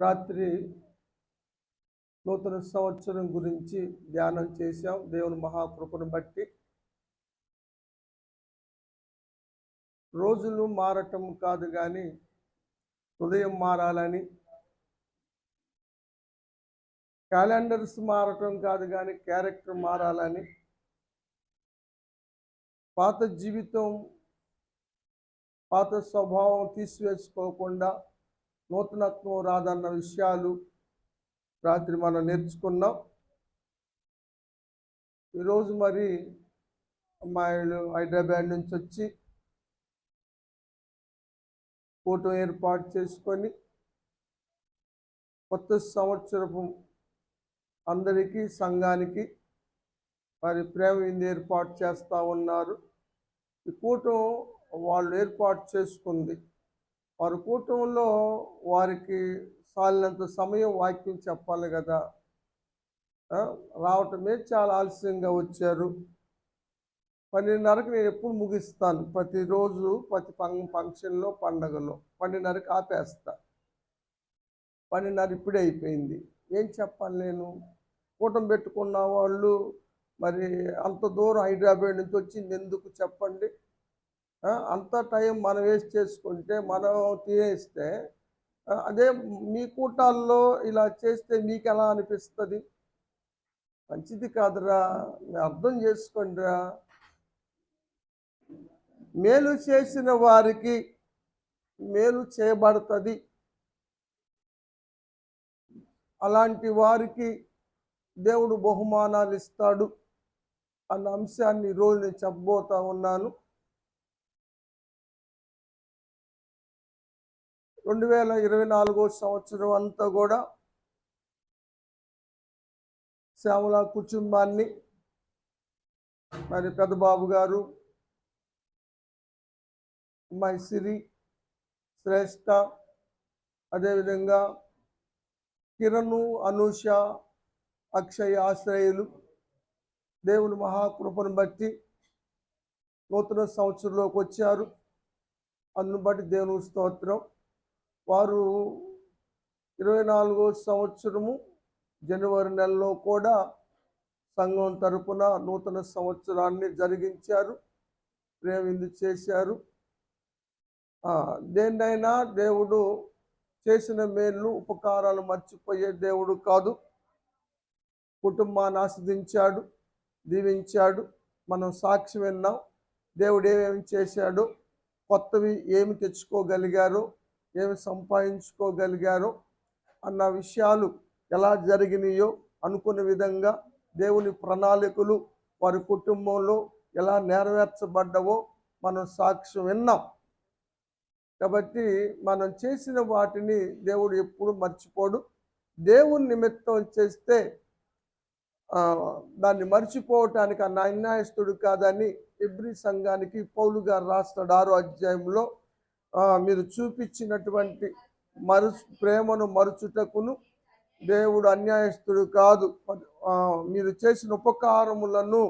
రాత్రి నూతన సంవత్సరం గురించి ధ్యానం చేశాం. దేవుని మహాకృపను బట్టి రోజులు మారటం కాదు కానీ హృదయం మారాలని, క్యాలెండర్స్ మారటం కాదు కానీ క్యారెక్టర్ మారాలని, పాత జీవితం పాత స్వభావం తీసివేసుకోకుండా నూతనత్వం రాదన్న విషయాలు రాత్రి మనం నేర్చుకున్నాం. ఈరోజు మరి అమ్మాయిలు హైదరాబాద్ నుంచి వచ్చి కూటం ఏర్పాటు చేసుకొని కొత్త సంవత్సరపు అందరికీ సంఘానికి మరి ప్రేమ విందు ఏర్పాటు చేస్తూ ఉన్నారు. ఈ కూటం వాళ్ళు ఏర్పాటు చేసుకుంది. వారి కూటంలో వారికి సాలినంత సమయం వాక్యం చెప్పాలి కదా. రావటమే చాలా ఆలస్యంగా వచ్చారు. 12:30కి నేను ఎప్పుడు ముగిస్తాను, ప్రతిరోజు ప్రతి ఫంక్షన్లో పండగలో 12:30కి ఆపేస్తా. 12:30 ఇప్పుడే అయిపోయింది. ఏం చెప్పాలి నేను? కూటం పెట్టుకున్న వాళ్ళు మరి అంత దూరం హైదరాబాద్ నుంచి వచ్చింది ఎందుకు చెప్పండి? అంత టైం మనం వేస్ట్ చేసుకుంటే, మనం తినేస్తే, అదే మీ కూటాల్లో ఇలా చేస్తే మీకు ఎలా అనిపిస్తుంది? మంచిది కాదురా, అర్థం చేసుకోండిరా. మేలు చేసిన వారికి మేలు చేయబడుతుంది. అలాంటి వారికి దేవుడు బహుమానాలు ఇస్తాడు అన్న అంశాన్ని ఈరోజు నేను చెప్పబోతా ఉన్నాను. 2024 సంవత్సరం అంతా కూడా శ్యామల కుటుంబాన్ని, మరి పెద్దబాబు గారు, అమ్మాయి సిరి, శ్రేష్ఠ, అదేవిధంగా కిరణు, అనూష, అక్షయ్ ఆశ్రయులు దేవుని మహాకృపను బట్టి నూతన సంవత్సరంలోకి వచ్చారు. అందును బట్టి దేవుని స్తోత్రం. వారు 24 సంవత్సరము జనవరి నెలలో కూడా సంఘం తరపున నూతన సంవత్సరాన్ని జరిగించారు, ప్రేమ విందు చేశారు. దేన్నైనా దేవుడు చేసిన మేలు ఉపకారాలు మర్చిపోయే దేవుడు కాదు. కుటుంబాన్ని ఆస్వాదించాడు, దీవించాడు. మనం సాక్ష్యం విన్నాం. దేవుడు ఏమేమి చేశాడో, కొత్తవి ఏమి తెచ్చుకోగలిగారో, ఏమి సంపాదించుకోగలిగారో అన్న విషయాలు ఎలా జరిగినాయో, అనుకున్న విధంగా దేవుని ప్రణాళికలు వారి కుటుంబంలో ఎలా నెరవేర్చబడ్డవో మనం సాక్ష్యం విన్నాం. కాబట్టి మనం చేసిన వాటిని దేవుడు ఎప్పుడు మర్చిపోడు. దేవుని నిమిత్తం చేస్తే దాన్ని మర్చిపోవటానికి అన్న అన్యాయస్తుడు కాదని హెబ్రీ సంఘానికి పౌలు గారు రాస్తాడు 6వ అధ్యాయంలో. మీరు చూపించినటువంటి ప్రేమను మరుచుటకును దేవుడు అన్యాయస్తుడు కాదు, మీరు చేసిన ఉపకారములను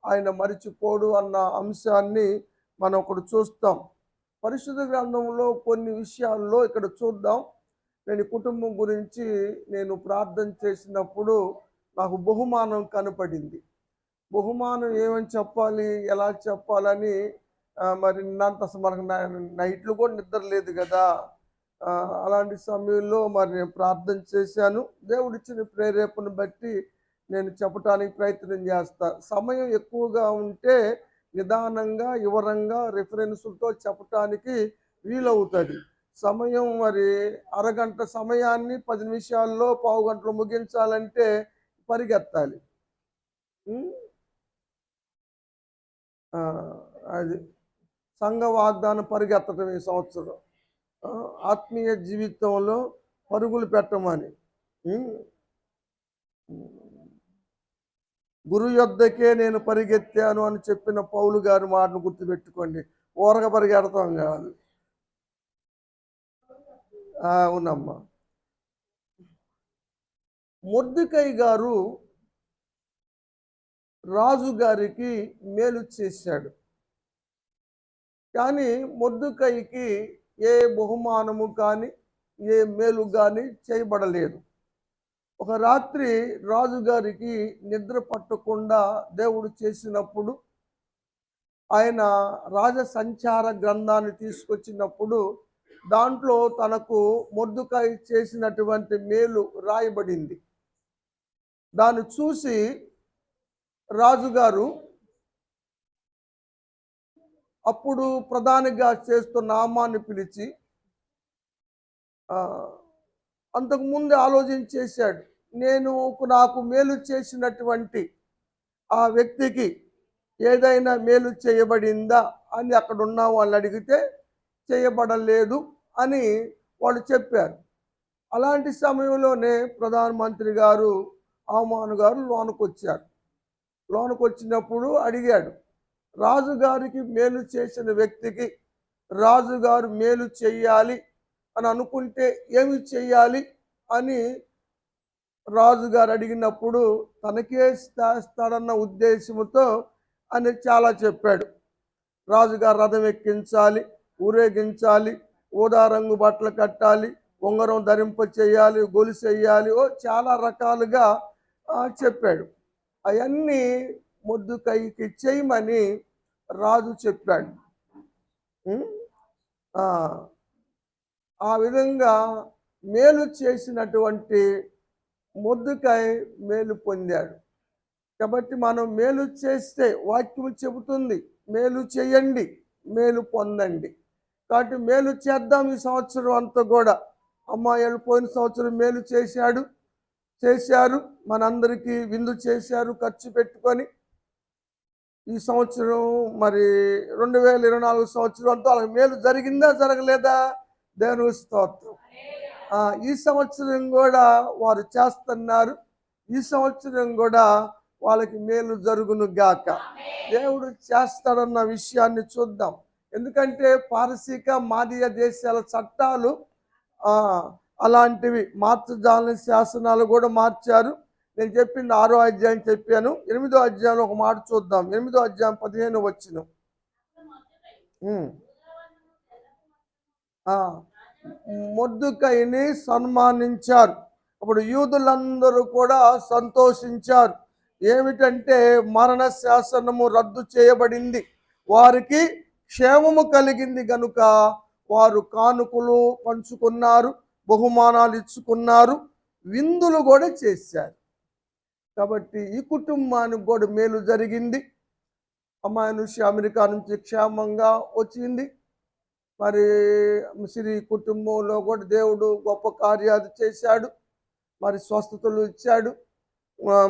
ఆయన మరిచిపోడు అన్న అంశాన్ని మనం ఒకటి చూస్తాం. పరిశుద్ధ గ్రంథంలో కొన్ని విషయాల్లో ఇక్కడ చూద్దాం. నేను కుటుంబం గురించి నేను ప్రార్థన చేసినప్పుడు నాకు బహుమానం కనపడింది. బహుమానం ఏమని చెప్పాలి, ఎలా చెప్పాలని మరి అసలు మనకు నైట్లు కూడా నిద్ర లేదు కదా. అలాంటి సమయంలో మరి నేను ప్రార్థన చేశాను. దేవుడిచ్చిన ప్రేరేపణ బట్టి నేను చెప్పడానికి ప్రయత్నం చేస్తా. సమయం ఎక్కువగా ఉంటే నిదానంగా, వివరంగా, రిఫరెన్సులతో చెప్పటానికి వీలవుతుంది. సమయం మరి అరగంట సమయాన్ని 10 నిమిషాల్లో, పావు గంటలో ముగించాలంటే పరిగెత్తాలి. అది సంఘ వాగ్దానం పరిగెత్తడం ఈ సంవత్సరం. ఆత్మీయ జీవితంలో పరుగులు పెట్టమని, గురు యొద్దకే నేను పరిగెత్తాను అని చెప్పిన పౌలు గారి మాటను గుర్తుపెట్టుకోండి. ఊరగ పరిగెడతాం కాదు. అవునమ్మా. మొర్దెకై గారు రాజు గారికి మేలు చేశాడు. కానీ మొర్దెకైకి ఏ బహుమానము కానీ ఏ మేలు కానీ చేయబడలేదు. ఒక రాత్రి రాజుగారికి నిద్ర పట్టకుండా దేవుడు చేసినప్పుడు, ఆయన రాజ సంచార గ్రంథాన్ని తీసుకొచ్చినప్పుడు దాంట్లో తనకు మొర్దుకాయి చేసినటువంటి మేలు రాయబడింది. దాన్ని చూసి రాజుగారు అప్పుడు ప్రధానిగా చేస్తున్న నామాన్ని పిలిచి అంతకుముందు ఆలోచించేశాడు. నాకు మేలు చేసినటువంటి ఆ వ్యక్తికి ఏదైనా మేలు చేయబడిందా అని అక్కడ ఉన్న వాళ్ళు అడిగితే చేయబడలేదు అని వాళ్ళు చెప్పారు. అలాంటి సమయంలోనే ప్రధానమంత్రి గారు అవమాన్ గారు లోనకొచ్చారు. లోనకొచ్చినప్పుడు అడిగాడు, రాజుగారికి మేలు చేసిన వ్యక్తికి రాజుగారు మేలు చెయ్యాలి అని అనుకుంటే ఏమి చెయ్యాలి అని రాజుగారు అడిగినప్పుడు తనకే చేస్తాడన్న ఉద్దేశంతో అని చాలా చెప్పాడు. రాజుగారు రథం ఎక్కించాలి, ఊరేగించాలి, ఊదా రంగు బట్టలు కట్టాలి, ఉంగరం ధరింప చేయాలి, గొలుసు వేయాలి, చాలా రకాలుగా చెప్పాడు. అవన్నీ మొర్దుకైకి చేయమని రాజు చెప్పాడు. ఆ విధంగా మేలు చేసినటువంటి మొర్దుకై మేలు పొందాడు. కాబట్టి మనం మేలు చేస్తే వాక్యం చెబుతుంది, మేలు చేయండి, మేలు పొందండి. కాబట్టి మేలు చేద్దాం ఈ సంవత్సరం అంతా కూడా. అమ్మాయిలు పోయిన సంవత్సరం మేలు చేశారు, మనందరికీ విందు చేశారు ఖర్చు పెట్టుకొని. ఈ సంవత్సరం మరి 2024 సంవత్సరం అంతా వాళ్ళకి మేలు జరిగిందా జరగలేదా? దేవునికి స్తోత్రం. ఈ సంవత్సరం కూడా వారు చేస్తున్నారు. ఈ సంవత్సరం కూడా వాళ్ళకి మేలు జరుగును గాక. దేవుడు చేస్తాడన్న విషయాన్ని చూద్దాం. ఎందుకంటే పారసీక మాదీయ దేశాల చట్టాలు అలాంటివి మార్చజాలని శాసనాలు కూడా మార్చారు. నేను చెప్పింది 6వ అధ్యాయం చెప్పాను. 8వ అధ్యాయంలో ఒక మాట చూద్దాం. 8వ అధ్యాయం 15వ వచనం. మొర్దుకైని సన్మానించారు. అప్పుడు యూదులందరూ కూడా సంతోషించారు. ఏమిటంటే మరణ శాసనము రద్దు చేయబడింది, వారికి క్షేమము కలిగింది గనుక వారు కానుకలు పంచుకున్నారు, బహుమానాలు ఇచ్చుకున్నారు, విందులు కూడా చేశారు. కాబట్టి ఈ కుటుంబానికి కూడా మేలు జరిగింది. అమ్మాయి నుంచి అమెరికా నుంచి క్షేమంగా వచ్చింది. మరి సిరి కుటుంబంలో కూడా దేవుడు గొప్ప కార్యాలు చేశాడు. మరి స్వస్థతలు ఇచ్చాడు.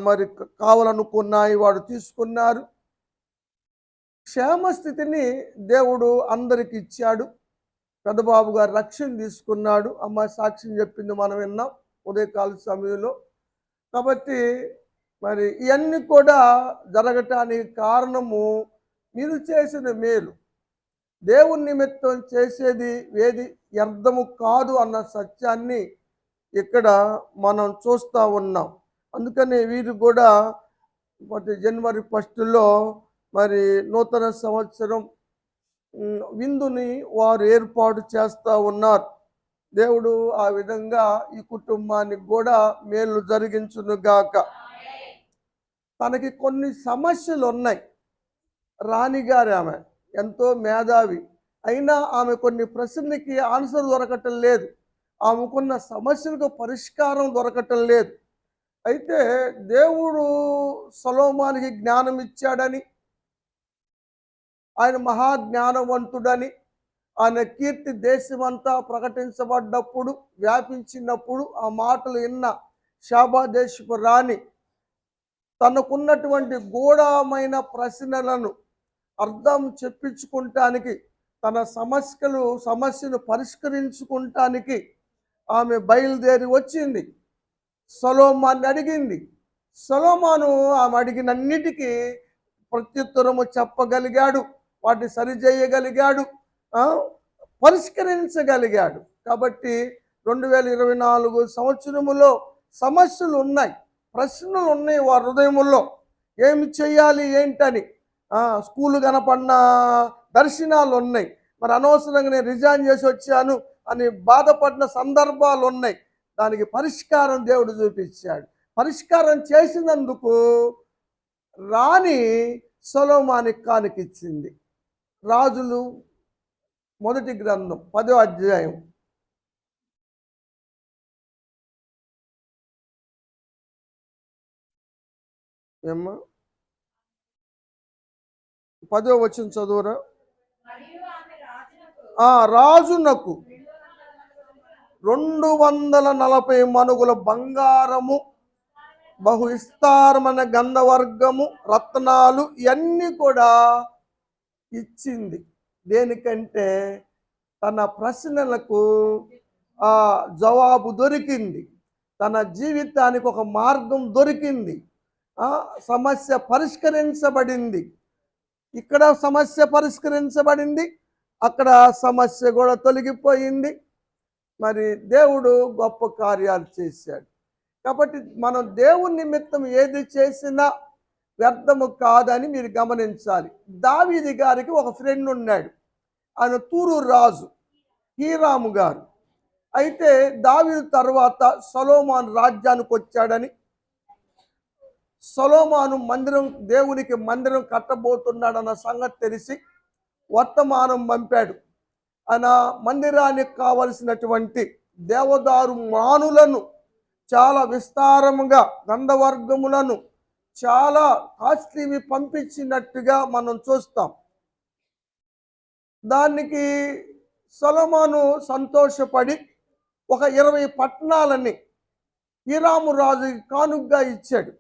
మరి కావాలనుకున్నాయి వాడు తీసుకున్నారు. క్షేమస్థితిని దేవుడు అందరికి ఇచ్చాడు. పెద్దబాబు గారు రక్షణ తీసుకున్నాడు. అమ్మాయి సాక్ష్యం చెప్పింది మనం విన్నాం ఉదయకాల సమయంలో. కాబట్టి మరి ఇవన్నీ కూడా జరగటానికి కారణము మీరు చేసిన మేలు. దేవుని నిమిత్తం చేసేది ఏది వ్యర్థము కాదు అన్న సత్యాన్ని ఇక్కడ మనం చూస్తూ ఉన్నాం. అందుకని వీరు కూడా మరి జనవరి 1లో మరి నూతన సంవత్సరం విందుని వారు ఏర్పాటు చేస్తూ ఉన్నారు. దేవుడు ఆ విధంగా ఈ కుటుంబానికి కూడా మేలు జరిగించునుగాక. తనకి కొన్ని సమస్యలు ఉన్నాయి. రాణిగారు ఆమె ఎంతో మేధావి అయినా ఆమె కొన్ని ప్రశ్నలకి ఆన్సర్ దొరకటం లేదు. ఆమెకున్న సమస్యలకు పరిష్కారం దొరకటం లేదు. అయితే దేవుడు సొలొమోనుకి జ్ఞానం ఇచ్చాడని, ఆయన మహాజ్ఞానవంతుడని, ఆయన కీర్తి దేశమంతా ప్రకటించబడ్డప్పుడు, వ్యాపించినప్పుడు ఆ మాటలు విన్న షాబా దేశపు రాణి తనకున్నటువంటి గూఢమైన ప్రశ్నలను అర్థం చెప్పించుకుంటానికి, తన సమస్యను పరిష్కరించుకుంటానికి ఆమె బయలుదేరి వచ్చింది. సొలొమోను అడిగింది. సొలొమోను ఆమె అడిగినన్నిటికీ ప్రత్యుత్తరము చెప్పగలిగాడు, వాటిని సరిచేయగలిగాడు, పరిష్కరించగలిగాడు. కాబట్టి 2024 సంవత్సరములో సమస్యలు ఉన్నాయి, ప్రశ్నలు ఉన్నాయి వారి హృదయముల్లో. ఏమి చేయాలి ఏంటని స్కూలు కనపడిన దర్శనాలు ఉన్నాయి. మరి అనవసరంగా నేను రిజైన్ చేసి వచ్చాను, అని బాధపడిన సందర్భాలు ఉన్నాయి. దానికి పరిష్కారం దేవుడు చూపించాడు. పరిష్కారం చేసినందుకు రాణి సొలొమోనుకి కానుకిచ్చింది. రాజులు మొదటి గ్రంథం 10వ అధ్యాయం. ఏమ్మా 10వ వచనం చదువురా. రాజునకు 240 మణుగుల బంగారము, బహు విస్తారమైన గంధవర్గము, రత్నాలు ఇవన్నీ కూడా ఇచ్చింది. దేనికంటే తన ప్రశ్నలకు జవాబు దొరికింది. తన జీవితానికి ఒక మార్గం దొరికింది. సమస్య పరిష్కరించబడింది. ఇక్కడ సమస్య పరిష్కరించబడింది, అక్కడ సమస్య కూడా తొలగిపోయింది. మరి దేవుడు గొప్ప కార్యాలు చేశాడు. కాబట్టి మనం దేవుని నిమిత్తం ఏది చేసినా వ్యర్థము కాదని మీరు గమనించాలి. దావీదు గారికి ఒక ఫ్రెండ్ ఉన్నాడు. ఆయన తూరు రాజు హీరాము గారు. అయితే దావీదు తర్వాత సొలొమోను రాజ్యానికి వచ్చాడని, సొలొమోను దేవునికి మందిరం కట్టబోతున్నాడన్న సంగతి తెలిసి వర్తమానం పంపాడు. ఆయన మందిరానికి కావలసినటువంటి దేవదారు మానులను, చాలా విస్తారముగా గంధవర్గములను, చాలా కాస్ట్లీవి పంపించినట్టుగా మనం చూస్తాం. దానికి సొలొమోను సంతోషపడి ఒక 20 పట్టణాలని హీరాము రాజుకి కానుకగా ఇచ్చాడు.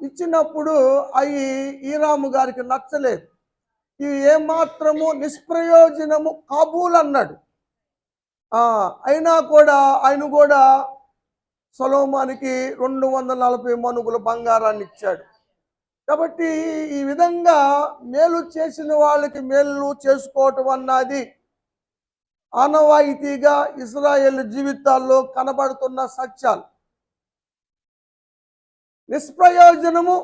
ఇచ్చినప్పుడు అవి హీరాము గారికి నచ్చలేదు. ఇవి ఏమాత్రము నిష్ప్రయోజనము కాబూల్ అన్నాడు. అయినా కూడా ఆయన కూడా సొలొమోనుకి 240 మణుగుల బంగారాన్ని ఇచ్చాడు. కాబట్టి ఈ విధంగా మేలు చేసిన వాళ్ళకి మేలు చేసుకోవటం అన్నది ఆనవాయితీగా ఇశ్రాయేల్ జీవితాల్లో కనబడుతున్న సత్యాలు. నిష్ప్రయోజనము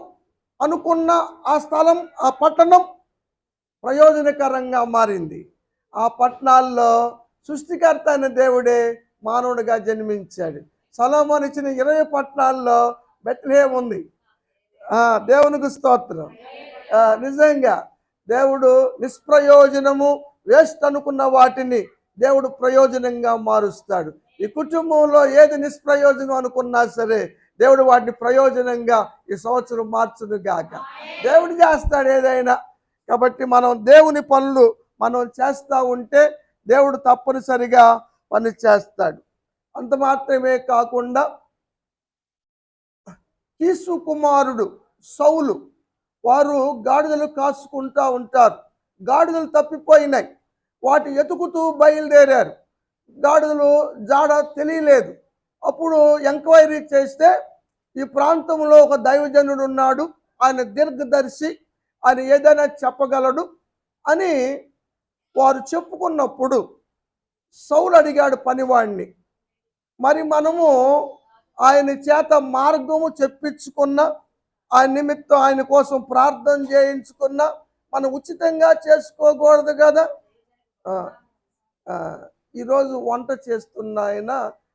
అనుకున్న ఆ స్థలం, ఆ పట్టణం ప్రయోజనకరంగా మారింది. ఆ పట్టణాల్లో సృష్టికర్త అయిన దేవుడే మానవుడిగా జన్మించాడు. సొలొమోను ఇచ్చిన 20 పట్టణాల్లో బెత్లెహేము ఉంది. దేవునికి స్తోత్రం. నిజంగా దేవుడు నిష్ప్రయోజనము, వేస్ట్ అనుకున్న వాటిని దేవుడు ప్రయోజనంగా మారుస్తాడు. ఈ కుటుంబంలో ఏది నిష్ప్రయోజనం అనుకున్నా సరే దేవుడు వాటిని ప్రయోజనంగా ఈ సంవత్సరం మార్చును గాక. దేవుడు చేస్తాడు ఏదైనా. కాబట్టి మనం దేవుని పనులు మనం చేస్తూ ఉంటే దేవుడు తప్పనిసరిగా పని చేస్తాడు. అంత మాత్రమే కాకుండా కీసు కుమారుడు సౌలు, వారు గాడిదలు కాసుకుంటూ ఉంటారు. గాడిదలు తప్పిపోయినాయి. వాటి ఎతుకుతూ బయలుదేరారు. గాడిదలు జాడ తెలియలేదు. అప్పుడు ఎంక్వైరీ చేస్తే ఈ ప్రాంతంలో ఒక దైవజనుడు ఉన్నాడు, ఆయన దీర్ఘదర్శి, ఆయన ఏదైనా చెప్పగలడు అని వారు చెప్పుకున్నప్పుడు సౌలు అడిగాడు పనివాడిని, మరి మనము ఆయన చేత మార్గము చెప్పించుకున్న, ఆయన నిమిత్తం ఆయన కోసం ప్రార్థన చేయించుకున్న, మనం ఉచితంగా చేసుకోకూడదు కదా. ఈరోజు వంట చేస్తున్న ఆయన,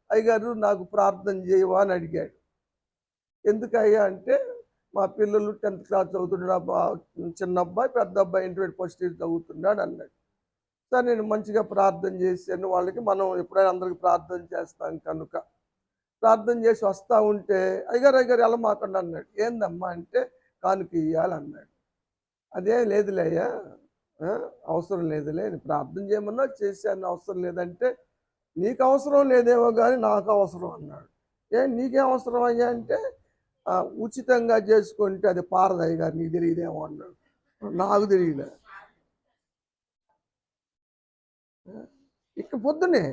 అయ్యగారు నాకు ప్రార్థన చేయవా అని అడిగాడు. ఎందుకయ్యా అంటే, మా పిల్లలు 10th క్లాస్ చదువుతున్నాడు, చిన్న అబ్బాయి, పెద్ద అబ్బాయి ఇంటర్మీడియట్ ఫస్ట్ ఇయర్ చదువుతున్నాడు అన్నాడు. సరే నేను మంచిగా ప్రార్థన చేశాను వాళ్ళకి. మనం ఎప్పుడైనా అందరికి ప్రార్థన చేస్తాం కనుక ప్రార్థన చేసి వస్తూ ఉంటే అయ్యగారు వెళ్ళమాకండి అన్నాడు. ఏందమ్మా అంటే కానుక ఇయ్యాలన్నాడు. అదే లేదులే అయ్యా, అవసరం లేదులే, నేను ప్రార్థన చేయమన్నా చేశాను, అవసరం లేదంటే నీకు అవసరం లేదేమో కానీ నాకు అవసరం అన్నాడు. నీకేం అవసరం అయ్యా అంటే ఉచితంగా చేసుకుంటే అది పారదయ్య గారు, నీకు తెలియదేమో అన్నాడు. నాకు తెలియలే. ఇక పొద్దునే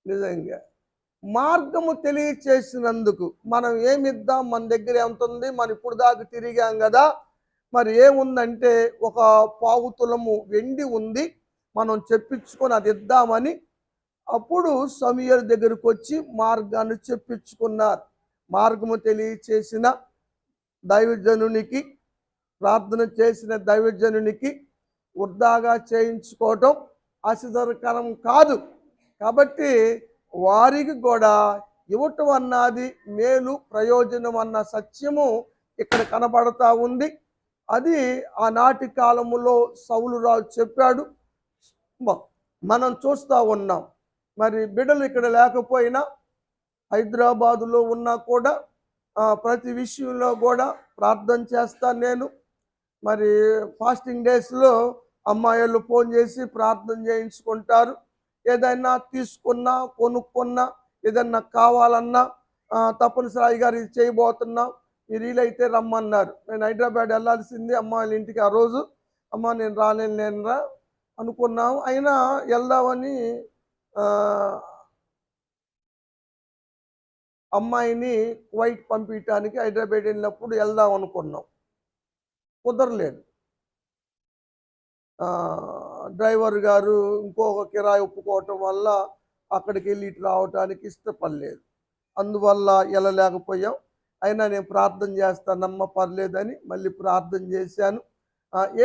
నిజంగా మార్గము తెలియచేసినందుకు మనం ఏమిద్దాం, మన దగ్గర ఎంత ఉంది, మనం ఇప్పుడు దాకా తిరిగాం కదా, మరి ఏముందంటే ఒక పావుతులము వెండి ఉంది, మనం చెప్పించుకొని అది ఇద్దామని అప్పుడు సమూయేలు దగ్గరకు వచ్చి మార్గాన్ని చెప్పించుకున్నారు. మార్గము తెలియచేసిన దైవజనునికి, ప్రార్థన చేసిన దైవజనునికి వృధాగా చేయించుకోవటం ఆశీర్వాదకరం కాదు. కాబట్టి వారికి కూడా ఇవ్వటం అన్నది మేలు ప్రయోజనం అన్న సత్యము ఇక్కడ కనబడతా ఉంది. అది ఆనాటి కాలములో సౌలు రాజు చెప్పాడు. మనం చూస్తూ ఉన్నాం. మరి బిడ్డలు ఇక్కడ లేకపోయినా హైదరాబాదులో ఉన్నా కూడా ప్రతి విషయంలో కూడా ప్రార్థన చేస్తాను నేను. మరి ఫాస్టింగ్ డేస్లో అమ్మాయిలు ఫోన్ చేసి ప్రార్థన చేయించుకుంటారు. ఏదైనా తీసుకున్నా కొనుక్కున్నా ఏదన్నా కావాలన్నా తప్పనిసరి గారు ఇది చేయబోతున్నా మీరు వీలైతే రమ్మన్నారు. నేను హైదరాబాద్ వెళ్ళాల్సింది అమ్మాయిల ఇంటికి. ఆ రోజు అమ్మ నేను రాలేనురా అనుకున్నాము. అయినా వెళ్దామని అమ్మాయిని కువైట్ పంపించడానికి హైదరాబాద్ వెళ్ళినప్పుడు వెళ్దాం అనుకున్నాం. కుదరలేదు. డ్రైవర్ గారు ఇంకొక కిరాయి ఒప్పుకోవటం వల్ల అక్కడికి వెళ్ళి ఇటు రావడానికి ఇష్టపడలేదు. అందువల్ల వెళ్ళలేకపోయాం. అయినా నేను ప్రార్థన చేస్తానమ్మ పర్లేదని మళ్ళీ ప్రార్థన చేశాను.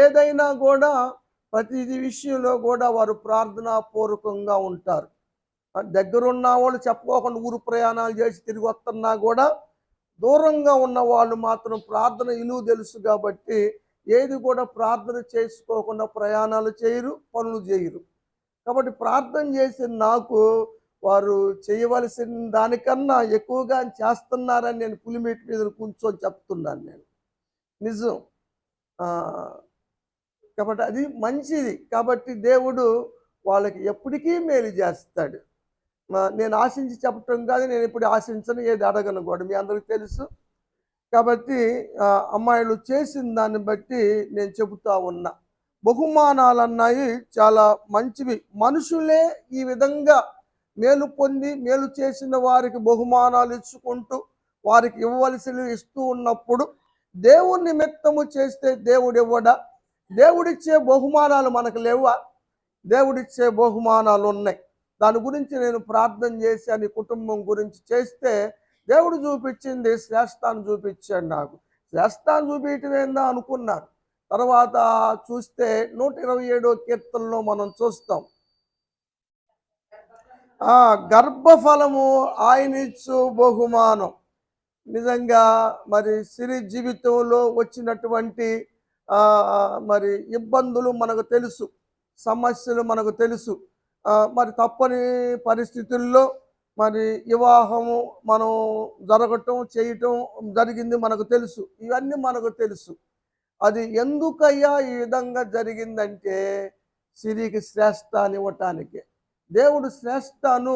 ఏదైనా కూడా ప్రతి విషయంలో కూడా వారు ప్రార్థనాపూర్వకంగా ఉంటారు. దగ్గరున్న వాళ్ళు చెప్పుకోకుండా ఊరు ప్రయాణాలు చేసి తిరిగి వస్తున్నా కూడా దూరంగా ఉన్న వాళ్ళు మాత్రం ప్రార్థన విలువ తెలుసు కాబట్టి ఏది కూడా ప్రార్థన చేసుకోకుండా ప్రయాణాలు చేయరు, పనులు చేయరు. కాబట్టి ప్రార్థన చేసి నాకు వారు చేయవలసిన దానికన్నా ఎక్కువగా చేస్తున్నారని నేను పులిమేటి మీద కూర్చొని చెప్తున్నాను. నేను నిజం. కాబట్టి అది మంచిది. కాబట్టి దేవుడు వాళ్ళకి ఎప్పటికీ మేలు చేస్తాడు. నేను ఆశించి చెప్పటం కాదు, నేను ఇప్పుడు ఆశించను, ఏది అడగను కూడా, మీ అందరికీ తెలుసు. కాబట్టి అమ్మాయిలు చేసిన దాన్ని బట్టి నేను చెబుతా ఉన్నా. బహుమానాలు అన్నాయి చాలా మంచివి. మనుషులే ఈ విధంగా మేలు పొంది మేలు చేసిన వారికి బహుమానాలు ఇచ్చుకుంటూ వారికి ఇవ్వవలసినవి ఇస్తూ ఉన్నప్పుడు దేవుని నిమిత్తము చేస్తే దేవుడు ఇవ్వడా? దేవుడిచ్చే బహుమానాలు మనకు లేవా? దేవుడిచ్చే బహుమానాలు ఉన్నాయి. దాని గురించి నేను ప్రార్థన చేశాను. కుటుంబం గురించి చేస్తే దేవుడు చూపించింది శ్రేష్టాన్ని చూపించాడు. నాకు శ్రేష్టాన్ని చూపించడం ఏందా అనుకున్నాను. తర్వాత చూస్తే 127వ కీర్తనలో మనం చూస్తాం, గర్భఫలము ఆయన ఇచ్చు బహుమానం. నిజంగా మరి సిరి జీవితంలో వచ్చినటువంటి మరి ఇబ్బందులు మనకు తెలుసు, సమస్యలు మనకు తెలుసు. మరి తప్పని పరిస్థితుల్లో మరి వివాహము మనం జరగటం చేయటం జరిగింది మనకు తెలుసు. ఇవన్నీ మనకు తెలుసు. అది ఎందుకయ్యా ఈ విధంగా జరిగిందంటే సిరికి శ్రేష్టాన్ని ఇవ్వటానికి. దేవుడు శ్రేష్టాను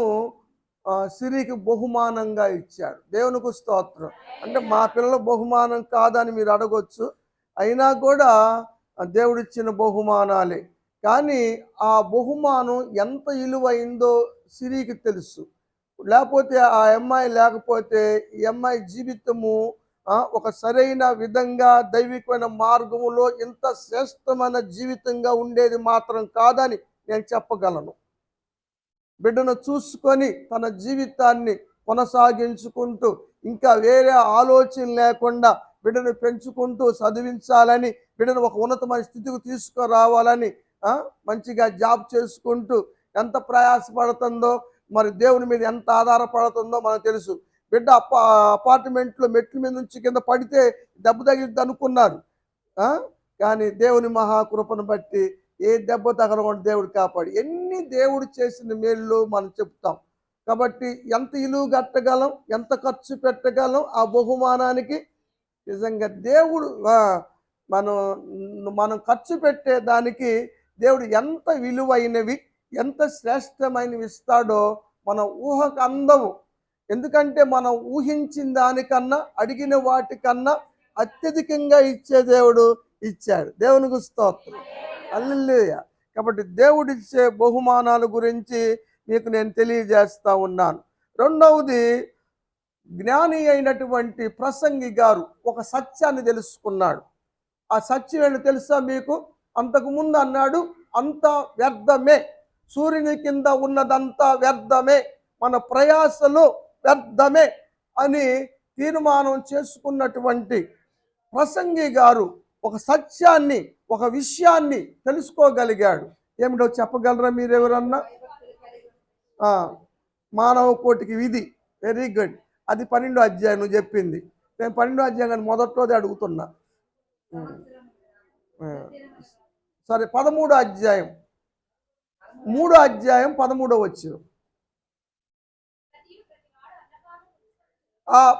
సిరికి బహుమానంగా ఇచ్చాడు. దేవునికి స్తోత్రం. అంటే మా పిల్లల బహుమానం కాదని మీరు అడగొచ్చు. అయినా కూడా దేవుడిచ్చిన బహుమానాలే. కానీ ఆ బహుమానం ఎంత విలువైందో సిరికి తెలుసు. లేకపోతే ఆ అమ్మాయి లేకపోతే ఈ అమ్మాయి జీవితము ఒక సరైన విధంగా దైవికమైన మార్గములో ఇంత శ్రేష్టమైన జీవితంగా ఉండేది మాత్రం కాదని నేను చెప్పగలను. బిడ్డను చూసుకొని తన జీవితాన్ని కొనసాగించుకుంటూ ఇంకా వేరే ఆలోచన లేకుండా బిడ్డను పెంచుకుంటూ చదివించాలని, బిడ్డను ఒక ఉన్నతమైన స్థితికి తీసుకురావాలని మంచిగా జాబ్ చేసుకుంటూ ఎంత ప్రయాసపడుతుందో, మరి దేవుని మీద ఎంత ఆధారపడుతుందో మనకు తెలుసు. బిడ్డ అపార్ట్మెంట్లో మెట్ల మీద నుంచి కింద పడితే దెబ్బ తగిలిద్ది అనుకున్నారు. కానీ దేవుని మహాకృపను బట్టి ఏ దెబ్బ తగలకుండా దేవుడు కాపాడు. ఎన్ని దేవుడు చేసిన మేళ్ళు మనం చెప్తాం. కాబట్టి ఎంత ఇలువ కట్టగలం, ఎంత ఖర్చు పెట్టగలం ఆ బహుమానానికి. నిజంగా దేవుడు మనం ఖర్చు పెట్టే దానికి దేవుడు ఎంత విలువైనవి, ఎంత శ్రేష్టమైనవి ఇస్తాడో మన ఊహకు అందవు. ఎందుకంటే మనం ఊహించిన దానికన్నా అడిగిన వాటికన్నా అత్యధికంగా ఇచ్చే దేవుడు ఇచ్చాడు. దేవునికి స్తోత్రం. హల్లెలూయా. కాబట్టి దేవుడిచ్చే బహుమానాల గురించి మీకు నేను తెలియజేస్తా ఉన్నాను. రెండవది, జ్ఞాని అయినటువంటి ప్రసంగి గారు ఒక సత్యాన్ని తెలుసుకున్నాడు. ఆ సత్యం ఏంటో తెలుసా మీకు? అంతకుముందు అన్నాడు, అంతా వ్యర్థమే, సూర్యుని కింద ఉన్నదంతా వ్యర్థమే, మన ప్రయాసలు వ్యర్థమే అని తీర్మానం చేసుకున్నటువంటి ప్రసంగి గారు ఒక సత్యాన్ని ఒక విషయాన్ని తెలుసుకోగలిగాడు. ఏమిటో చెప్పగలరా మీరెవరన్నా? మానవ కోటికి విధి. Very good. అది 12వ అధ్యాయం నువ్వు చెప్పింది. నేను 12వ అధ్యాయం మొదట్లోదే అడుగుతున్నా. సరే, 13వ అధ్యాయం 3వ అధ్యాయం 13వ వచనం.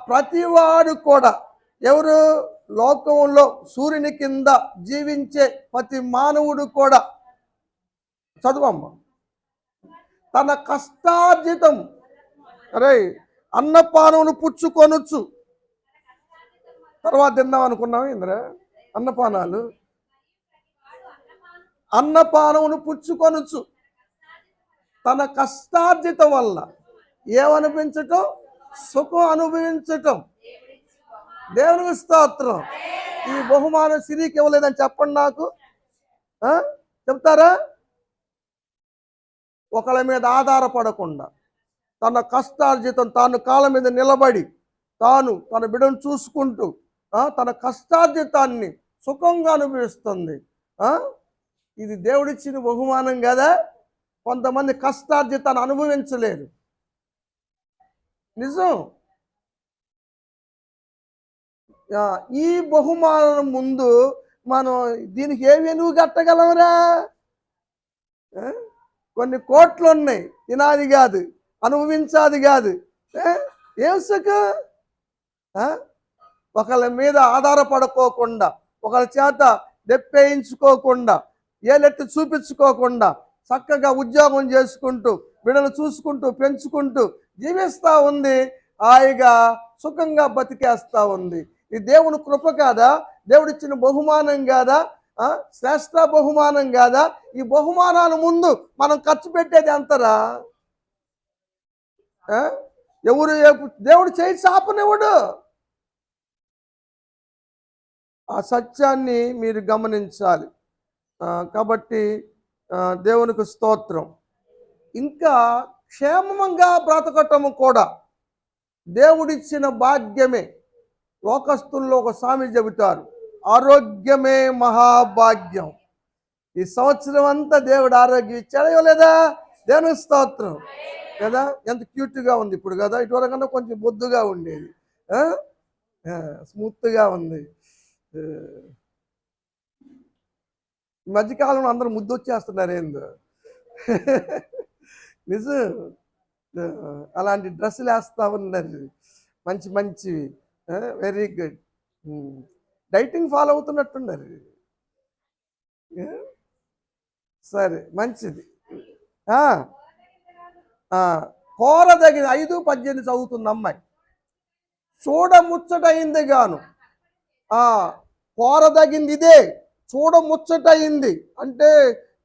ప్రతివాడు కూడా, ఎవరు? లోకంలో సూర్యుని కింద జీవించే ప్రతి మానవుడు కూడా, చదువమ్మ, తన కష్టార్జితం అన్నపానమును పుచ్చుకొనొచ్చు. తర్వాత తిందాం అనుకున్నాం ఇంద్ర అన్నపానమును పుచ్చుకొనొచ్చు. తన కష్టార్జితం వల్ల ఏమనిపించటం? సుఖం అనుభవించటం. దేవునికి స్తోత్రం. ఈ బహుమానం సిరికి ఇవ్వలేదని చెప్పండి నాకు. చెప్తారా? ఒకళ్ళ మీద ఆధారపడకుండా తన కష్టార్జితం తాను కాళ్ళ మీద నిలబడి తాను తన బిడ్డను చూసుకుంటూ తన కష్టార్జితాన్ని సుఖంగా అనుభవిస్తుంది. ఇది దేవుడిచ్చిన బహుమానం కదా. కొంతమంది కష్టార్జితాన్ని అనుభవించలేరు. నిజం. ఈ బహుమానం ముందు మనం దీనికి ఏ వెనుగు కట్టగలమరా? కొన్ని కోట్లు ఉన్నాయి, తినాది కాదు, అనుభవించాది కాదు. ఏం సుఖం? ఒకళ్ళ మీద ఆధారపడుకోకుండా, ఒకళ్ళ చేత దెప్పేయించుకోకుండా, ఏలెత్తి చూపించుకోకుండా చక్కగా ఉద్యోగం చేసుకుంటూ బిడ్డలు చూసుకుంటూ పెంచుకుంటూ జీవిస్తూ ఉంది. హాయిగా సుఖంగా బతికేస్తూ ఉంది. ఈ దేవుని కృప కాదా? దేవుడిచ్చిన బహుమానం కాదా? శ్రేష్ఠ బహుమానం కాదా? ఈ బహుమానాల ముందు మనం ఖర్చు పెట్టేది ఎంతరా? ఎవరు దేవుడు చేయి చాపనివ్వడు. ఆ సత్యాన్ని మీరు గమనించాలి. కాబట్టి దేవునికి స్తోత్రం. ఇంకా క్షేమంగా బ్రతకటము కూడా దేవుడిచ్చిన భాగ్యమే. లోకస్తుల్లో ఒక సామెత చెబుతారు, ఆరోగ్యమే మహాభాగ్యం. ఈ సంవత్సరం అంతా దేవుడు ఆరోగ్యం ఇచ్చాడా ఇవ్వలేదా? దేవునికి స్తోత్రం కదా. ఎంత క్యూట్గా ఉంది ఇప్పుడు కదా. ఇటువరకన్నా కొంచెం బొద్దుగా ఉండేది, స్మూత్గా ఉంది. ఈ మధ్యకాలంలో అందరూ ముద్దు వచ్చేస్తున్నారు ఏందో. నిజం. అలాంటి డ్రెస్సులు వేస్తూ ఉన్నారు, మంచి మంచివి. Very good. డైటింగ్ ఫాలో అవుతున్నట్టున్నారు. సరే, మంచిది. కోరదగిన 5:18 చదువుతుంది అమ్మాయి. చూడముచ్చటయింది గాను. కోరదగింది ఇదే, చూడముచ్చటయింది అంటే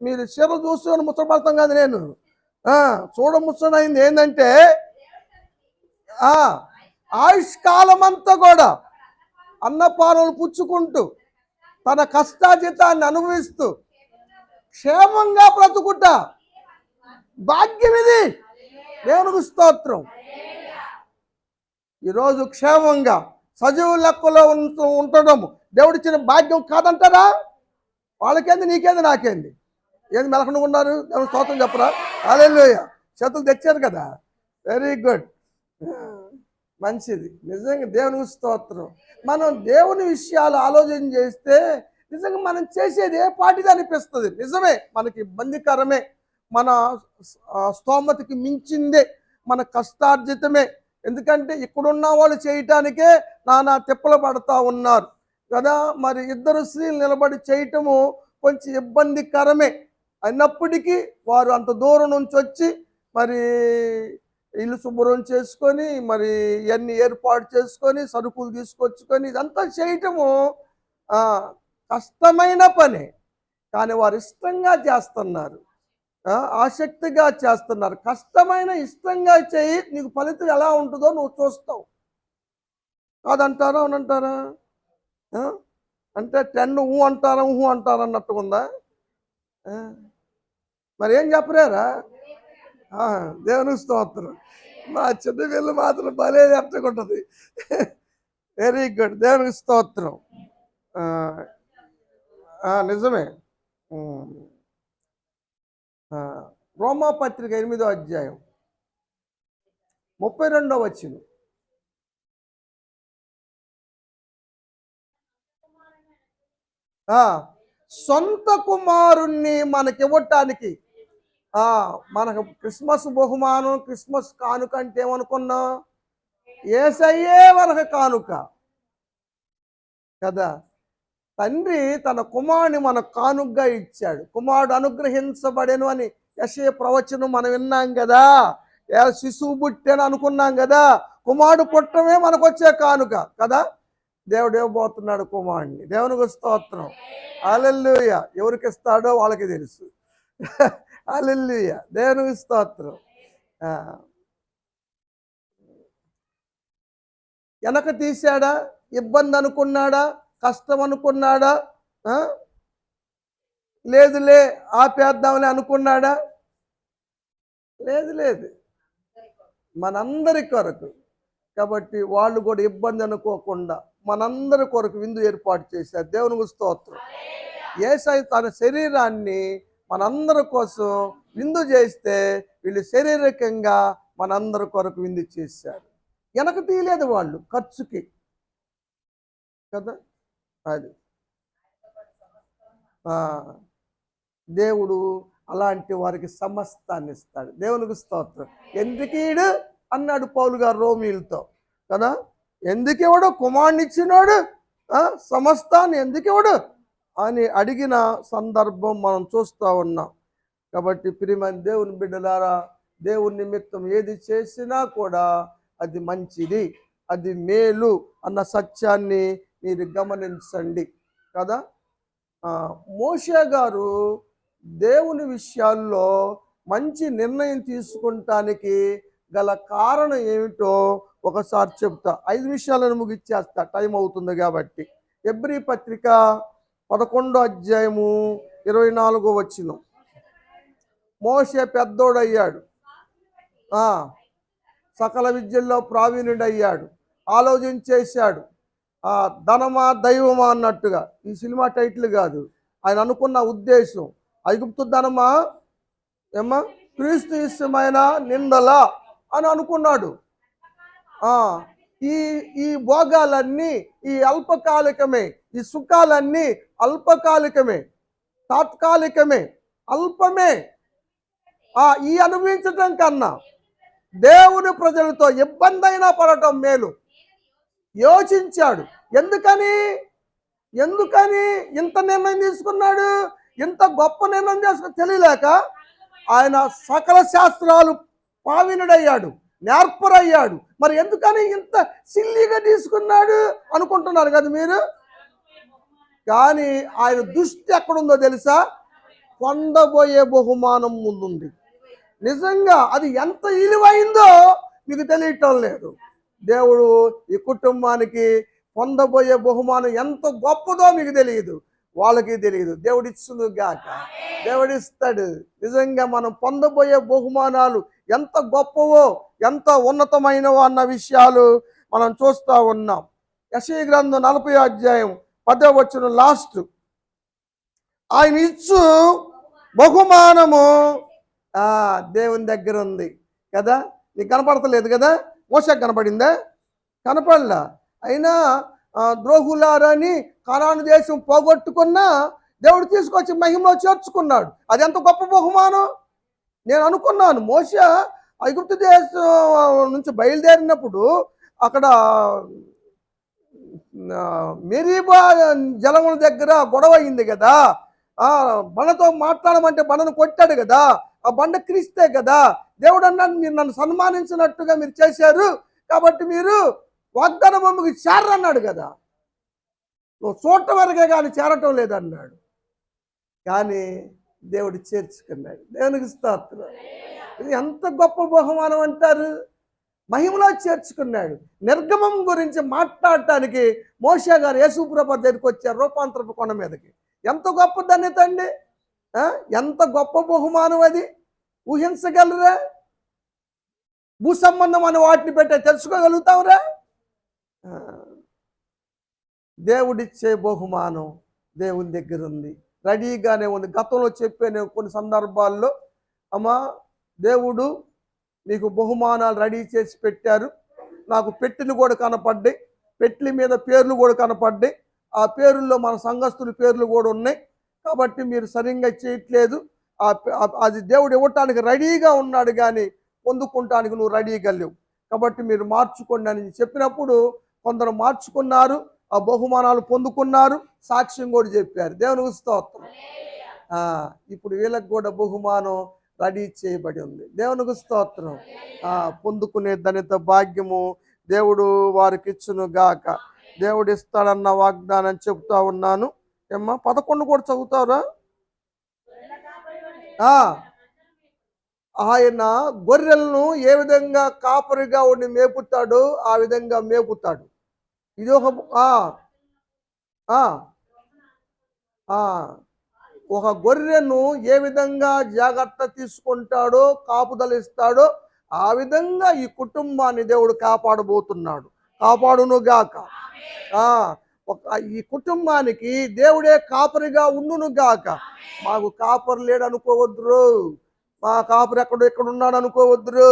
మీరు చీర చూసుకొని ముచ్చటపడతాం కాదు. నేను చూడముచ్చటయింది ఏంటంటే ఆయుష్కాలం అంతా కూడా అన్నపానములు పుచ్చుకుంటూ తన కష్టార్జితాన్ని అనుభవిస్తూ క్షేమంగా బ్రతుకుట భాగ్యం ఇది. దేవునికి స్తోత్రం. ఈరోజు క్షేమంగా సజీవ లెక్కలో ఉండడం దేవుడిచ్చిన భాగ్యం కాదంటారా? వాళ్ళకేంది, నీకేంది, నాకేంది? ఏంది మెలకుండా ఉన్నారు? దేవుని స్తోత్రం చెప్పరా? హల్లెలూయా. చేతులు తెచ్చారు కదా. వెరీ గుడ్, మంచిది. నిజంగా దేవునికి స్తోత్రం. మనం దేవుని విషయాలు ఆలోచన చేస్తే నిజంగా మనం చేసేది ఏ పాటిది అనిపిస్తుంది. నిజమే, మనకి ఇబ్బందికరమే, మన స్తోమతకి మించిందే, మన కష్టార్జితమే. ఎందుకంటే ఇక్కడున్న వాళ్ళు చేయటానికే నానా తిప్పలు పడుతూ ఉన్నారు కదా. మరి ఇద్దరు స్త్రీలు నిలబడి చేయటము కొంచెం ఇబ్బందికరమే. అయినప్పటికీ వారు అంత దూరం నుంచి వచ్చి మరి ఇల్లు శుభ్రం చేసుకొని మరి ఇవన్నీ ఏర్పాటు చేసుకొని సరుకులు తీసుకొచ్చుకొని ఇదంతా చేయటము కష్టమైన పనే. కానీ వారు ఇష్టంగా చేస్తున్నారు, ఆసక్తిగా చేస్తున్నారు. కష్టమైన ఇష్టంగా చేయి, నీకు ఫలితం ఎలా ఉంటుందో నువ్వు చూస్తావు. కాదంటారా? అవునంటారా? అంటే 10 అంటారా అంటారా అన్నట్టు ఉందా? మరి ఏం చెప్పలేరా? దేవునికి స్తోత్రం. మా చిన్న వీళ్ళు మాత్రం భలే ఎట్టుకుంటుంది. వెరీ గుడ్, దేవునికి స్తోత్రం. నిజమే. ఉమ్. ఆ, రోమాపత్రిక 8వ అధ్యాయం 32వ వచనం. సొంత కుమారుణ్ణి మనకివ్వటానికి, మనకు క్రిస్మస్ బహుమానం, క్రిస్మస్ కానుక అంటే ఏమనుకున్నాం? యేసయ్యే మనకు కానుక కదా. తండ్రి తన కుమారుని మనకు కానుకగా ఇచ్చాడు. కుమారుడు అనుగ్రహించబడెను అని యెషయా ప్రవచనం మనం విన్నాం కదా. శిశువు పుట్టెను అనుకున్నాం కదా. కుమారుడు పుట్టమే మనకు వచ్చే కానుక కదా. దేవుడు ఇవ్వబోతున్నాడు కుమారుడిని. దేవునికి స్తోత్రం. హల్లెలూయా. ఎవరికి ఇస్తాడో వాళ్ళకి తెలుసు. హల్లెలూయా. దేవునికి స్తోత్రం. వెనక తీశాడా? ఇబ్బంది అనుకున్నాడా? కష్టం అనుకున్నాడా? లేదులే ఆపేద్దామని అనుకున్నాడా? లేదు లేదు, మనందరి కొరకు. కాబట్టి వాళ్ళు కూడా ఇబ్బంది అనుకోకుండా మనందరి కొరకు విందు ఏర్పాటు చేశారు. దేవునికి స్తోత్రం. యేసయ్య తన శరీరాన్ని మనందరి కోసం విందు చేస్తే వీళ్ళు శారీరకంగా మనందరి కొరకు విందు చేశారు. వెనక తీయలేదు వాళ్ళు ఖర్చుకి కదా. అది దేవుడు అలాంటి వారికి సమస్తాన్ని ఇస్తాడు. దేవునికి స్తోత్రం. ఎందుకీడు అన్నాడు పౌలు గారు రోమీలతో కదా. ఎందుకివ్వడు? కుమారుని ఇచ్చినాడు, సమస్తాన్ని ఎందుకివ్వడు అని అడిగిన సందర్భం మనం చూస్తూ ఉన్నాం. కాబట్టి ప్రియమైన దేవుని బిడ్డలారా, దేవుని నిమిత్తం ఏది చేసినా కూడా అది మంచిది, అది మేలు అన్న సత్యాన్ని మీరు గమనించండి కదా. మోషే గారు దేవుని విషయాల్లో మంచి నిర్ణయం తీసుకుంటానికి గల కారణం ఏమిటో ఒకసారి చెప్తా. 5 నిమిషాలను ముగిచ్చేస్తా, టైం అవుతుంది కాబట్టి. హెబ్రీ పత్రిక 11వ అధ్యాయము 24వ వచనం. మోషే పెద్దోడయ్యాడు, సకల విద్యల్లో ప్రావీణ్యుడయ్యాడు, ఆలోచించేశాడు. ధనమా దైవమా అన్నట్టుగా. ఈ సినిమా టైటిల్ కాదు, ఆయన అనుకున్న ఉద్దేశం. ఐగుప్తు ధనమా క్రీస్తు ఇష్టమైన నిందల అని అనుకున్నాడు. ఈ భోగాలన్నీ ఈ అల్పకాలికమే, ఈ సుఖాలన్నీ అల్పకాలికమే, తాత్కాలికమే, అల్పమే. ఈ అనుభవించటం కన్నా దేవుని ప్రజలతో ఇబ్బంది అయినా పడటం మేలు యోచించాడు. ఎందుకని ఇంత నిర్ణయం తీసుకున్నాడు? ఇంత గొప్ప నిర్ణయం చేసుకుని తెలియలేక ఆయన సకల శాస్త్రాలు ప్రావీణుడయ్యాడు, నేర్పరయ్యాడు. మరి ఎందుకని ఇంత సిల్లీగా తీసుకున్నాడు అనుకుంటున్నారు కదా మీరు. కానీ ఆయన దృష్టి ఎక్కడుందో తెలుసా? పొందబోయే బహుమానం ముందుంది. నిజంగా అది ఎంత విలువైందో మీకు తెలియటం లేదు. దేవుడు ఈ కుటుంబానికి పొందబోయే బహుమానం ఎంత గొప్పదో మీకు తెలియదు, వాళ్ళకి తెలియదు. దేవుడిచ్చును గాక, దేవుడిస్తాడు. నిజంగా మనం పొందబోయే బహుమానాలు ఎంత గొప్పవో, ఎంత ఉన్నతమైనవో అన్న విషయాలు మనం చూస్తూ ఉన్నాం. యెషయా గ్రంథం 40వ అధ్యాయం 10వ వచనం లాస్ట్. ఆయన ఇచ్చు బహుమానము దేవుని దగ్గర ఉంది కదా. నీకు కనపడతలేదు కదా. మోషేకు కనపడిందా? కనపడలా. అయినా ద్రోహులారని కనాను దేశం పోగొట్టుకున్నా దేవుడు తీసుకొచ్చి మహిమలో చేర్చుకున్నాడు. అది ఎంత గొప్ప బహుమానం. నేను అనుకున్నాను, మోషే ఐగుప్తు దేశం నుంచి బయలుదేరినప్పుడు అక్కడ మెరీబా జలముల దగ్గర గొడవ అయింది కదా. బండతో మాట్లాడమంటే బండను కొట్టాడు కదా. ఆ బండ క్రీస్తే కదా. దేవుడు అన్నాడు, మీరు నన్ను సన్మానించినట్టుగా మీరు చేశారు కాబట్టి మీరు వాగ్దాన భూమికి చేరన్నాడు కదా. నువ్వు చూడటం వరకే కానీ చేరటం లేదన్నాడు. కానీ దేవుడు చేర్చుకున్నాడు. దేవునికి స్తోత్రం. ఇది ఎంత గొప్ప బహుమానం అంటారు. మహిమలో చేర్చుకున్నాడు. నిర్గమం గురించి మాట్లాడటానికి మోషే గారు యేసుప్రభు దగ్గరికి వచ్చారు, రూపాంతరపు కొండ మీదకి. ఎంత గొప్ప ధన్యత అండి, ఎంత గొప్ప బహుమానం అది. ఊహించగలరా? భూ సంబంధం అని వాటిని పెట్టే తెలుసుకోగలుగుతావురా? దేవుడిచ్చే బహుమానం దేవుని దగ్గర ఉంది, రెడీగానే ఉంది. గతంలో చెప్పాను కొన్ని సందర్భాల్లో, అమ్మా దేవుడు మీకు బహుమానాలు రెడీ చేసి పెట్టారు. నాకు పెట్టెలు కూడా కనపడ్డాయి, పెట్టెల మీద పేర్లు కూడా కనపడ్డాయి. ఆ పేర్లలో మన సంఘస్థుల పేర్లు కూడా ఉన్నాయి. కాబట్టి మీరు సరిగ్గా చేయట్లేదు. అది దేవుడు ఇవ్వటానికి రెడీగా ఉన్నాడు, కానీ పొందుకుంటానికి నువ్వు రెడీగా లేవు. కాబట్టి మీరు మార్చుకోండి అని చెప్పినప్పుడు కొందరు మార్చుకున్నారు, ఆ బహుమానాలు పొందుకున్నారు, సాక్ష్యం కూడా చెప్పారు. దేవునికి స్తోత్రం. ఇప్పుడు వీళ్ళకి కూడా బహుమానం రెడీ చేయబడి ఉంది. దేవునికి స్తోత్రం. పొందుకునే ధన్యత భాగ్యము దేవుడు వారికి ఇచ్చును గాక. దేవుడు ఇస్తాడన్న వాగ్దానం చెబుతా ఉన్నాను. ఏమ్మా 11 కూడా చదువుతారా? ఆయన గొర్రెలను ఏ విధంగా కాపరిగా ఉండి మేపుతాడో ఆ విధంగా మేపుతాడు. ఇది ఒక గొర్రెను ఏ విధంగా జాగ్రత్త తీసుకుంటాడో, కాపుదల ఇస్తాడో ఆ విధంగా ఈ కుటుంబాన్ని దేవుడు కాపాడబోతున్నాడు. కాపాడునుగాక. ఈ కుటుంబానికి దేవుడే కాపరిగా ఉండునుగాక. మాకు కాపరి లేడు అనుకోవద్దురు, మా కాపరి ఎక్కడ ఉన్నాడు అనుకోవద్దురు.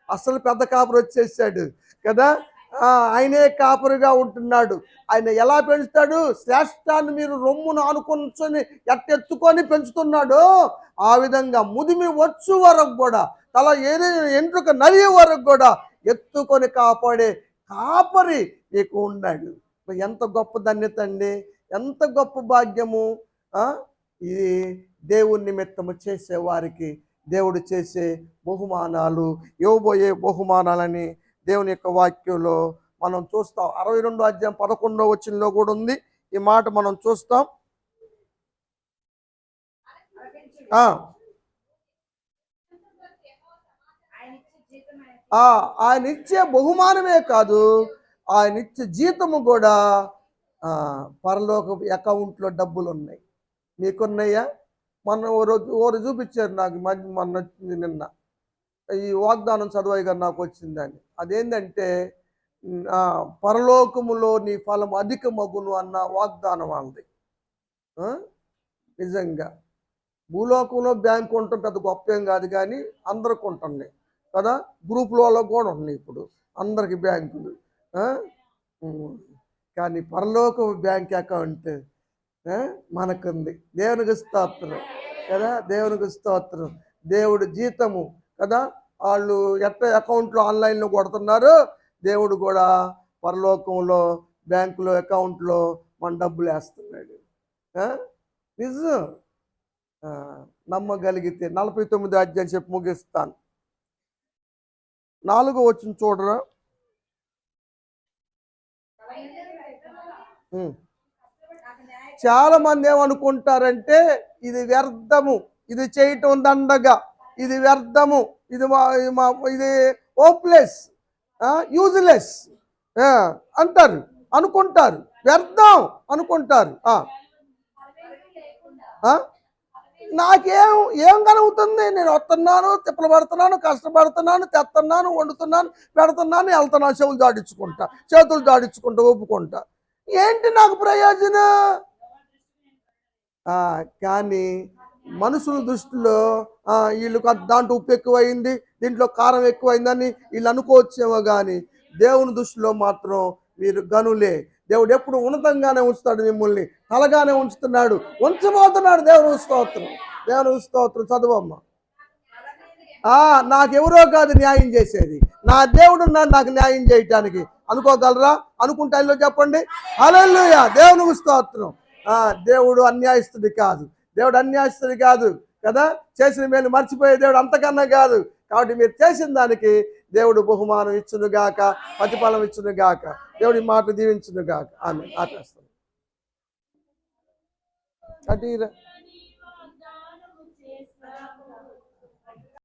అసలు పెద్ద కాపరి వచ్చేసాడు కదా, ఆయనే కాపరిగా ఉంటున్నాడు. ఆయన ఎలా పెంచుతాడు? శ్రేష్టాన్ని మీరు రొమ్మును ఆనుకొని ఎత్తెత్తుకొని పెంచుతున్నాడు. ఆ విధంగా ముదిమి వచ్చు వరకు కూడా, తల ఏదైనా ఎంట్రుక నలిగే వరకు కూడా ఎత్తుకొని కాపాడే కాపరి నీకు ఉన్నాడు. ఎంత గొప్ప ధన్యత అండి, ఎంత గొప్ప భాగ్యము. ఇది దేవుని నిమిత్తము చేసేవారికి దేవుడు చేసే బహుమానాలు, ఇవ్వబోయే బహుమానాలని దేవుని యొక్క వాక్యంలో మనం చూస్తాం. 62వ అధ్యాయం 11వ వచనంలో కూడా ఉంది ఈ మాట, మనం చూస్తాం. ఆయన ఇచ్చే బహుమానమే కాదు, ఆయన ఇచ్చే జీతము కూడా పరలోక అకౌంట్లో డబ్బులు ఉన్నాయి. మీకున్నాయా? ఓరు చూపించారు నాకు మొన్న నిన్న, ఈ వాగ్దానం చదువాయి గారు నాకు వచ్చిందని. అదేంటంటే పరలోకములో నీ ఫలం అధిక మగును అన్న వాగ్దానం వాళ్ళది. నిజంగా భూలోకంలో బ్యాంకు ఉండటం పెద్ద గొప్ప ఏం కాదు, కానీ అందరికి ఉంటున్నాయి కదా. గ్రూపులలో కూడా ఉన్నాయి ఇప్పుడు అందరికి బ్యాంకులు. కానీ పరలోక బ్యాంక్ అకౌంట్ మనకుంది. దేవునికి స్తోత్రం కదా, దేవునికి స్తోత్రం. దేవుడు జీతము కదా, వాళ్ళు అకౌంట్లో ఆన్లైన్లో కొడుతున్నారు, దేవుడు కూడా పరలోకంలో బ్యాంకులో అకౌంట్లో మన డబ్బులు వేస్తున్నాడు. నిజం నమ్మగలిగితే 49వ అధ్యాయం చెప్పి ముగిస్తాను. 4వ వచనం చూడరా. చాలా మంది ఏమనుకుంటారంటే ఇది వ్యర్థము, ఇది చేయటం దండగా, ఇది వ్యర్థము, ఇది హోప్లెస్, యూజ్లెస్ అంటారు, అనుకుంటారు, వ్యర్థం అనుకుంటారు. ఏం కలుగుతుంది? నేను వస్తున్నాను, తిప్పలు పడుతున్నాను, కష్టపడుతున్నాను, తెస్తున్నాను, వండుతున్నాను, పెడుతున్నాను, వెళ్తున్నాను, చేతులు జాడించుకుంటా ఒప్పుకుంటా. ఏంటి నాకు ప్రయోజనం? కానీ మనుషుల దృష్టిలో వీళ్ళకి దాంట్లో ఉప్పు ఎక్కువైంది, దీంట్లో కారం ఎక్కువైందని వీళ్ళు అనుకోవచ్చేమో, కానీ దేవుని దృష్టిలో మాత్రం మీరు గనులే. దేవుడు ఎప్పుడు ఉన్నతంగానే ఉంచుతాడు, మిమ్మల్ని తలగానే ఉంచుతున్నాడు, ఉంచబోతున్నాడు. దేవుని స్తోత్రం, దేవుని స్తోత్రం. చదువమ్మ. నాకెవరో కాదు న్యాయం చేసేది, నా దేవుడు ఉన్నాడు నాకు న్యాయం చేయటానికి. అనుకోగలరా? అనుకుంటే ఆయనలో చెప్పండి హల్లెలూయా. దేవునికి స్తోత్రం. దేవుడు అన్యాయస్తుడి కాదు, దేవుడు అన్యాయస్తుడి కాదు కదా. చేసిన మేలు మర్చిపోయే దేవుడు అంతకన్నా కాదు. కాబట్టి మీరు చేసిన దానికి దేవుడు బహుమానం ఇచ్చునుగాక, ప్రతిఫలం ఇచ్చునుగాక. దేవుడి మాట దీవించునుగాక. ఆమె ఆపేస్తాను.